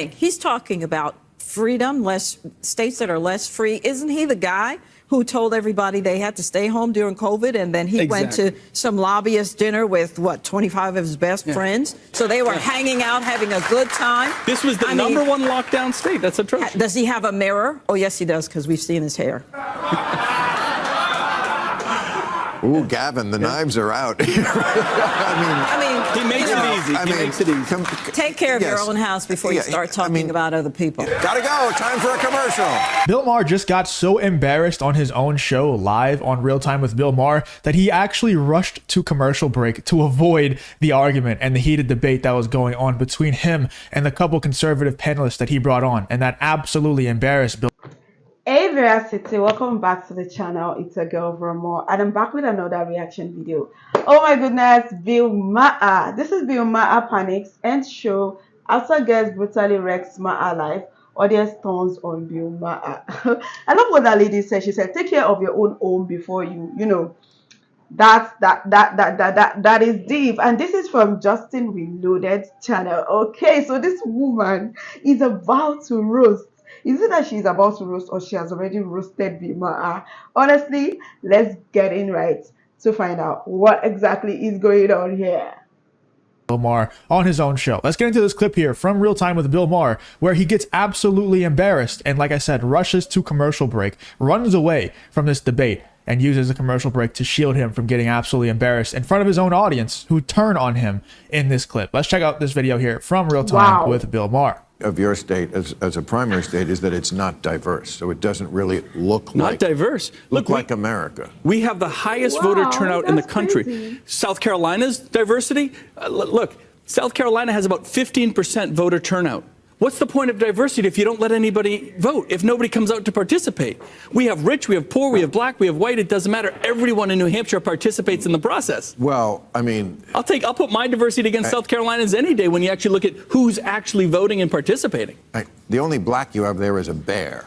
He's talking about freedom, less states that are less free. Isn't he the guy who told everybody they had to stay home during COVID, and then he went to some lobbyist dinner with, what, 25 of his best friends? So they were hanging out, having a good time. This was the number one lockdown state. That's atrocious. Does he have a mirror? Oh, yes, he does, because we've seen his hair. Ooh, Gavin, the knives are out. I mean, he makes it easy. He makes it easy. Take care of your own house before you start talking about other people. Gotta go. Time for a commercial. Bill Maher just got so embarrassed on his own show live on Real Time with Bill Maher that he actually rushed to commercial break to avoid the argument and the heated debate that was going on between him and the couple conservative panelists that he brought on, and that absolutely embarrassed Bill. Hey Veracity, welcome back to the channel. It's a girl VeraMoore, and I'm back with another reaction video. Oh my goodness, Bill Maher. This is Bill Maher panics and show after guest brutally wrecks Maher life. Audience turns on Bill Maher. I love what that lady said. She said, "Take care of your own home before you know." That is deep, and this is from Justin Reloaded channel. Okay, so this woman is about to roast. Is it that she's about to roast, or she has already roasted Bill Maher? Honestly, let's get in right to find out what exactly is going on here. Bill Maher on his own show. Let's get into this clip here from Real Time with Bill Maher, where he gets absolutely embarrassed and, like I said, rushes to commercial break, runs away from this debate, and uses the commercial break to shield him from getting absolutely embarrassed in front of his own audience who turn on him in this clip. Let's check out this video here from Real Time with Bill Maher. Of your state as a primary state is that it's not diverse, so it doesn't really look like diverse. Look like America. We have the highest voter turnout in the country. Crazy. South Carolina's diversity. Look, South Carolina has about 15% voter turnout. What's the point of diversity if you don't let anybody vote, if nobody comes out to participate? We have rich, we have poor, we have black, we have white. It doesn't matter. Everyone in New Hampshire participates in the process. Well, I mean, I'll put my diversity against South Carolina's any day when you actually look at who's actually voting and participating. the only black you have there is a bear.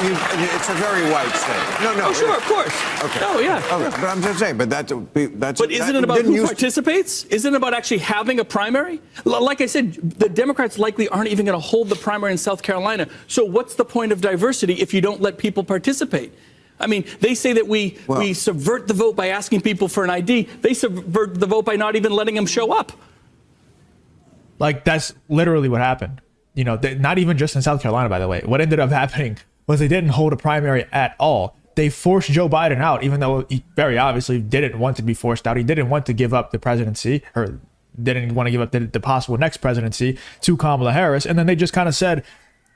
It's a very white state. No. Oh, sure, of course. Okay. Oh, yeah. Okay. But I'm just saying, that's. But isn't it about who participates? Isn't it about actually having a primary? Like I said, the Democrats likely aren't even going to hold the primary in South Carolina. So what's the point of diversity if you don't let people participate? I mean, they say that we subvert the vote by asking people for an ID. They subvert the vote by not even letting them show up. Like, that's literally what happened. You know, not even just in South Carolina, by the way. What ended up happening was they didn't hold a primary at all. They forced Joe Biden out, even though he very obviously didn't want to be forced out. He didn't want to give up the presidency, or didn't want to give up the possible next presidency to Kamala Harris. And then they just kind of said,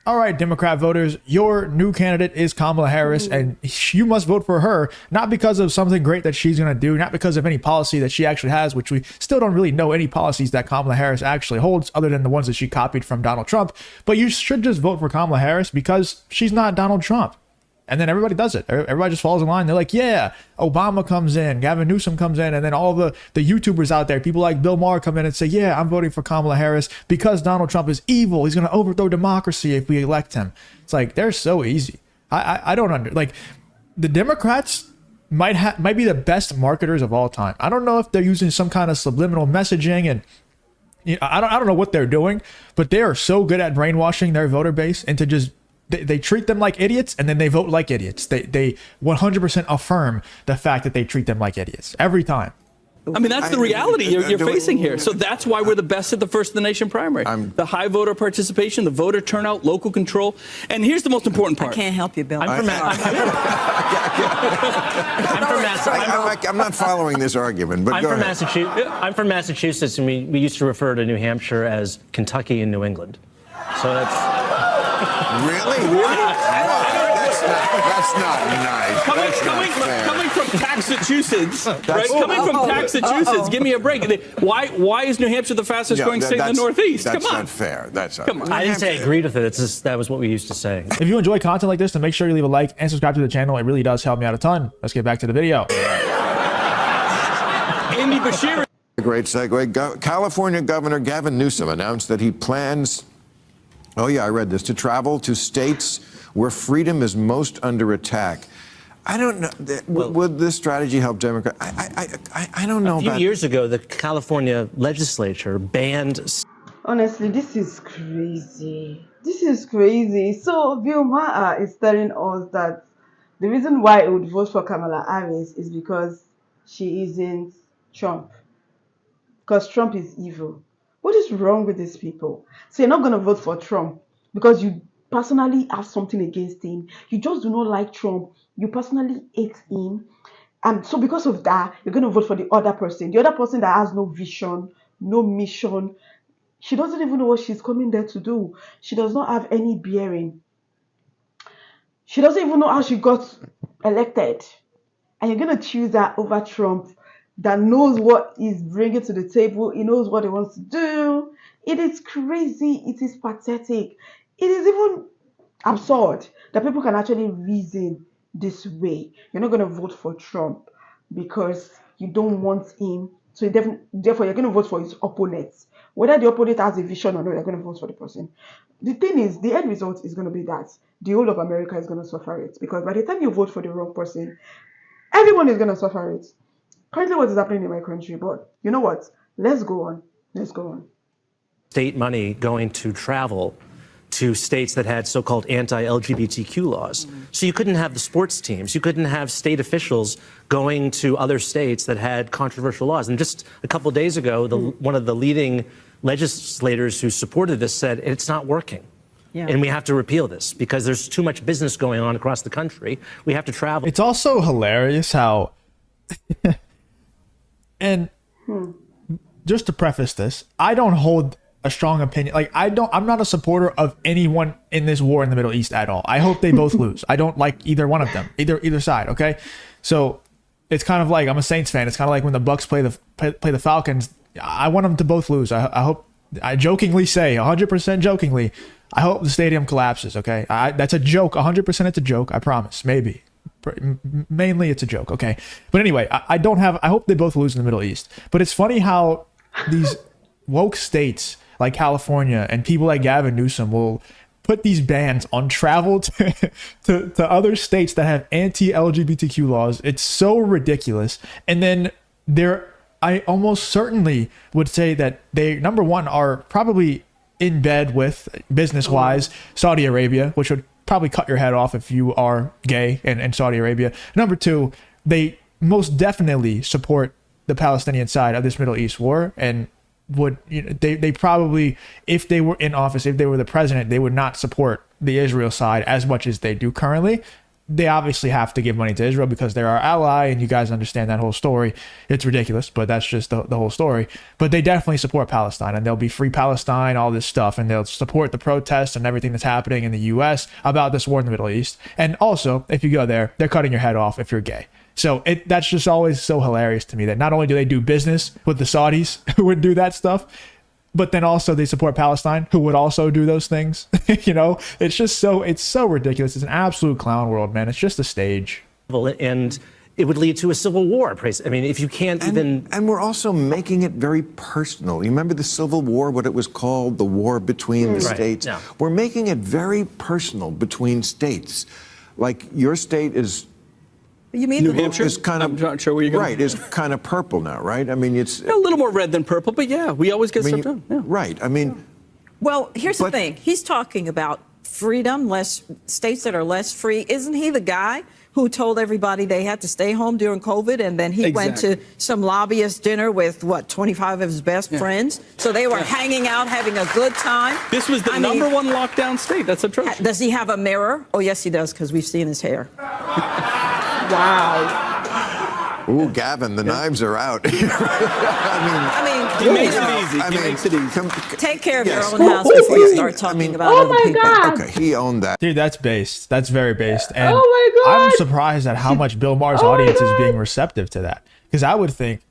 all right, Democrat voters, your new candidate is Kamala Harris, and you must vote for her, not because of something great that she's going to do, not because of any policy that she actually has, which we still don't really know any policies that Kamala Harris actually holds other than the ones that she copied from Donald Trump. But you should just vote for Kamala Harris because she's not Donald Trump. And then everybody does it. Everybody just falls in line. They're like, yeah, Obama comes in, Gavin Newsom comes in, and then all the YouTubers out there, people like Bill Maher come in and say, yeah, I'm voting for Kamala Harris because Donald Trump is evil. He's going to overthrow democracy if we elect him. It's like, they're so easy. I don't like, the Democrats might be the best marketers of all time. I don't know if they're using some kind of subliminal messaging, and I don't know what they're doing, but they are so good at brainwashing their voter base into just, they treat them like idiots, and then they vote like idiots. They 100% affirm the fact that they treat them like idiots every time. I mean, that's the reality you're facing here. So that's why we're the best at the First in the Nation primary. The high voter participation, the voter turnout, local control. And here's the most important part. I can't help you, Bill. I'm not following this argument, but go ahead. I'm from Massachusetts, and we used to refer to New Hampshire as Kentucky and New England. So that's... Really? That's not nice. Coming from Massachusetts, right? Coming from Massachusetts, give me a break. Why is New Hampshire the fastest growing state in the Northeast? That's Come on. not fair. That's not. Come on. I didn't say I agreed with it. It's just, that was what we used to say. If you enjoy content like this, then make sure you leave a like and subscribe to the channel. It really does help me out a ton. Let's get back to the video. Andy Bashir. A great segue. California Governor Gavin Newsom announced that he plans, oh yeah, I read this, to travel to states where freedom is most under attack. I don't know. Would this strategy help Democrats? I don't know. A few years ago, the California legislature banned... Honestly, this is crazy. This is crazy. So Vilma is telling us that the reason why I would vote for Kamala Harris is because she isn't Trump. Because Trump is evil. What is wrong with these people? So you're not going to vote for Trump because you personally have something against him. You just do not like Trump. You personally hate him. And so because of that, you're going to vote for the other person. The other person that has no vision, no mission. She doesn't even know what she's coming there to do. She does not have any bearing. She doesn't even know how she got elected. And you're going to choose her over Trump that knows what he's bringing to the table. He knows what he wants to do. It is crazy. It is pathetic. It is even absurd that people can actually reason this way. You're not going to vote for Trump because you don't want him. So therefore, you're going to vote for his opponents. Whether the opponent has a vision or not, you're going to vote for the person. The thing is, the end result is going to be that the whole of America is going to suffer it. Because by the time you vote for the wrong person, everyone is going to suffer it. Currently, what is happening in my country, but you know what? Let's go on. Let's go on. State money going to travel to states that had so-called anti-LGBTQ laws. So you couldn't have the sports teams. You couldn't have state officials going to other states that had controversial laws. And just a couple of days ago, one of the leading legislators who supported this said it's not working. Yeah. And we have to repeal this because there's too much business going on across the country. We have to travel. It's also hilarious how, and just to preface this, I don't hold a strong opinion. Like I'm not a supporter of anyone in this war in the Middle East at all. I hope they both lose. I don't like either one of them, either side. Okay. So it's kind of like, I'm a Saints fan. It's kind of like when the Bucks play the Falcons. I want them to both lose. I hope, I jokingly say 100% jokingly, I hope the stadium collapses. Okay. That's a joke. 100% it's a joke. I promise. Maybe. Mainly it's a joke. Okay. But anyway, I hope they both lose in the Middle East. But it's funny how these woke states like California and people like Gavin Newsom will put these bans on travel to other states that have anti-LGBTQ laws. It's so ridiculous. And then I almost certainly would say that they, number one, are probably in bed with, business-wise, Saudi Arabia, which would probably cut your head off if you are gay in Saudi Arabia. Number two, they most definitely support the Palestinian side of this Middle East war, and they probably, if they were in office, if they were the president, they would not support the Israel side as much as they do currently. They obviously have to give money to Israel because they're our ally, and you guys understand that whole story. It's ridiculous, but that's just the whole story. But they definitely support Palestine, and they'll be free Palestine, all this stuff, and they'll support the protests and everything that's happening in the U.S. about this war in the Middle East. And also, if you go there, they're cutting your head off if you're gay. So that's just always so hilarious to me that not only do they do business with the Saudis who would do that stuff, but then also they support Palestine, who would also do those things. It's just it's so ridiculous. It's an absolute clown world, man. It's just a stage. And it would lead to a civil war. I mean, if you can't even... And we're also making it very personal. You remember the Civil War, what it was called, the war between the states? Yeah. We're making it very personal between states. Like your state is... You mean New Hampshire? Is kind of, I'm not sure where you're going. Right, is kind of purple now, right? I mean, it's... A little more red than purple, but yeah, we always get stuff done. Yeah. Right, I mean... Well, here's the thing. He's talking about freedom, states that are less free. Isn't he the guy who told everybody they had to stay home during COVID, and then he went to some lobbyist dinner with, 25 of his best friends? So they were hanging out, having a good time. This was the number one lockdown state. That's atrocious. Does he have a mirror? Oh, yes, he does, because we've seen his hair. Wow. Ooh, Gavin, the knives are out. I mean, He makes it easy. He makes it easy. Take care of your own house before you start talking about other people. God. Okay, he owned that. Dude, that's based. That's very based. And Oh my God. I'm surprised at how much Bill Maher's audience is being receptive to that. Because I would think,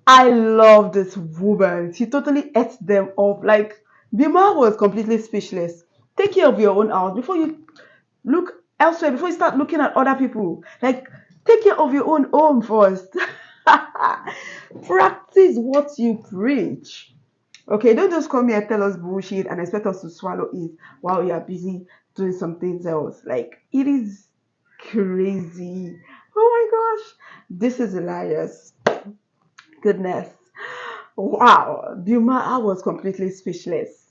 I love this woman. She totally ate them up. Like, Bill Maher was completely speechless. Take care of your own house before you look elsewhere, before you start looking at other people. Like, take care of your own home first. Practice what you preach. Okay, don't just come here and tell us bullshit and expect us to swallow it while you are busy doing some things else. Like, it is crazy. Oh my gosh. This is hilarious. Goodness. Wow, Vilma, I was completely speechless.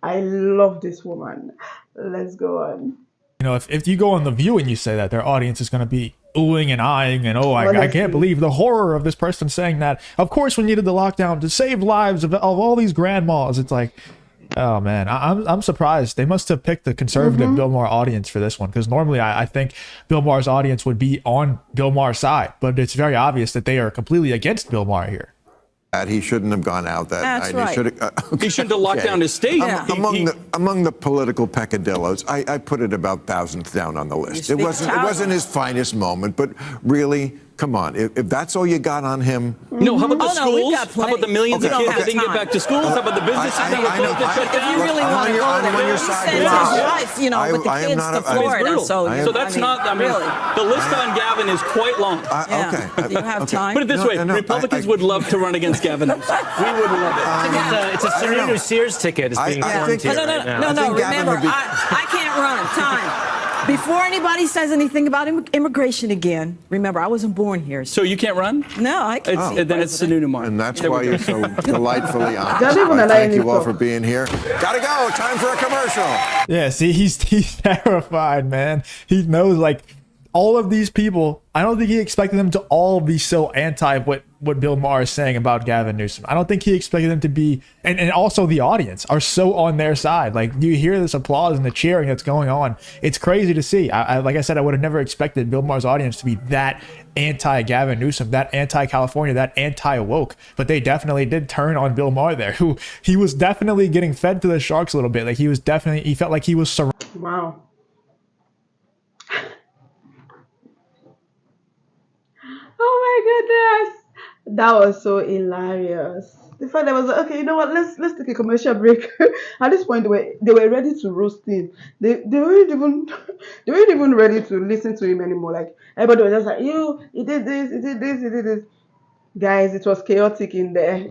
I love this woman. Let's go on. You know, if you go on The View and you say that, their audience is going to be oohing and eyeing and, oh, I can't Honestly. believe the horror of this person saying that. Of course, we needed the lockdown to save lives of all these grandmas. It's like, oh man, I'm surprised. They must have picked the conservative Bill Maher audience for this one, because normally I think Bill Maher's audience would be on Bill Maher's side, but it's very obvious that they are completely against Bill Maher here. He shouldn't have gone out that That's night. right. He shouldn't have locked down his state. Among the political peccadillos, I put it about thousandth down on the list. It wasn't his finest moment, but really, come on, if that's all you got on him. No, how about the Oh, no, we've schools? got How about the plenty. millions We of don't kids that have didn't get time. back to schools? How about the businesses that were closed and shut If you down? really I'm want on to your- go I'm there, on your he side. sends Wow. his wife, you know, with the I am kids not to a- I mean, Florida. brutal. So So that's not, I mean, really. the list on Gavin is quite long. Yeah. Okay. Do you have Okay. time? Put it this way, No, Republicans would love to run against Gavin Newsom. We would love it. It's a Serena Sears ticket is being I formed think- here No, right now. I think Gavin remember, would be- I can't run. Time. Before anybody says anything about immigration again, remember, I wasn't born here. So you can't run? No, I can't. Then it's Sununu Mar. And that's why you're so delightfully honest. Don't even Why, allow thank any you all talk. for being here. Gotta go. Time for a commercial. Yeah, see, he's terrified, man. He knows, like, all of these people, I don't think he expected them to all be so anti what Bill Maher is saying about Gavin Newsom. I don't think he expected them to be, and also the audience are so on their side. Like, you hear this applause and the cheering that's going on. It's crazy to see. Like I said, I would have never expected Bill Maher's audience to be that anti-Gavin Newsom, that anti-California, that anti-woke. But they definitely did turn on Bill Maher there, who he was definitely getting fed to the sharks a little bit. Like, he felt like he was surrounded. Wow. Oh my goodness. That was so hilarious. The fact that I was like, okay, you know what? Let's take a commercial break. At this point, they were ready to roast him. They weren't even ready to listen to him anymore. Like, everybody was just like, he did this, he did this, he did this. Guys, it was chaotic in there.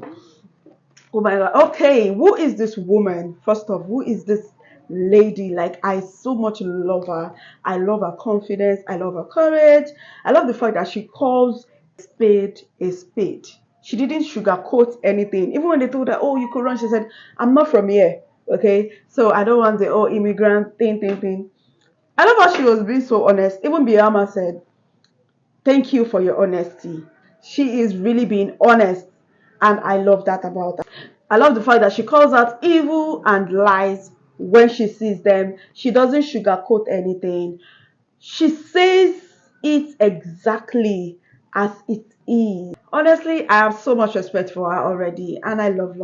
Oh my God. Okay, who is this woman? First off, who is this lady? Like, I so much love her. I love her confidence. I love her courage. I love the fact that she calls a spade a spade. She didn't sugarcoat anything. Even when they told her, oh, you could run, she said, I'm not from here. Okay, so I don't want the immigrant thing. I love how she was being so honest. Even Biama said, thank you for your honesty. She is really being honest, and I love that about her. I love the fact that she calls out evil and lies when she sees them. She doesn't sugarcoat anything. She says it exactly as it is. Honestly, I have so much respect for her already, and I love.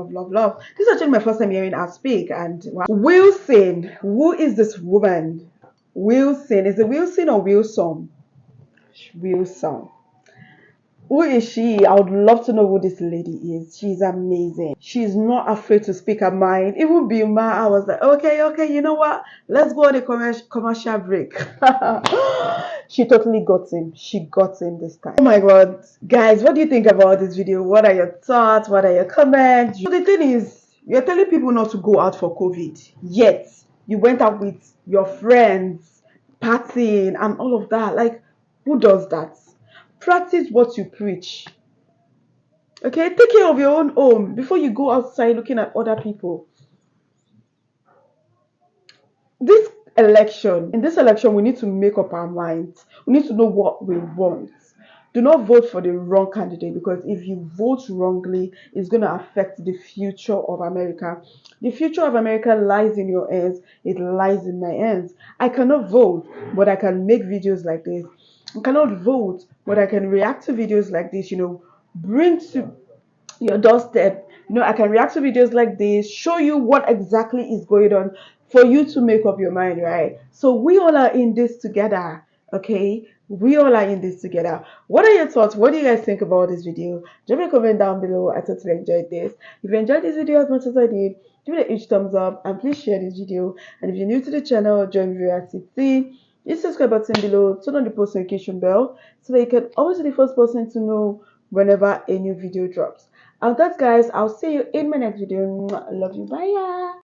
This is actually my first time hearing her speak, and wow. Wilson, who is this woman? Wilson, is it Wilson or Wilson? Wilson. Who is she? I would love to know who this lady is. She's amazing. She's not afraid to speak her mind. Even Vilma, I was like, okay, you know what? Let's go on a commercial break. She totally got him. She got him this time. Oh my God. Guys, what do you think about this video? What are your thoughts? What are your comments? So the thing is, you're telling people not to go out for COVID. Yet, you went out with your friends, partying and all of that. Like, who does that? Practice what you preach. Okay, take care of your own home before you go outside looking at other people. In this election, we need to make up our minds. We need to know what we want. Do not vote for the wrong candidate, because if you vote wrongly, it's going to affect the future of America. The future of America lies in your hands. It lies in my hands. I cannot vote, but I can make videos like this. I cannot vote, but I can react to videos like this, bring to your doorstep. I can react to videos like this, show you what exactly is going on for you to make up your mind, right? So we all are in this together, okay? We all are in this together. What are your thoughts? What do you guys think about this video? Drop a comment down below. I totally enjoyed this. If you enjoyed this video as much as I did, give it a huge thumbs up and please share this video. And if you're new to the channel, join VeraMoore. Hit the subscribe button below, turn on the post notification bell so that you can always be the first person to know whenever a new video drops. And with that, guys, I'll see you in my next video. Love you. Bye.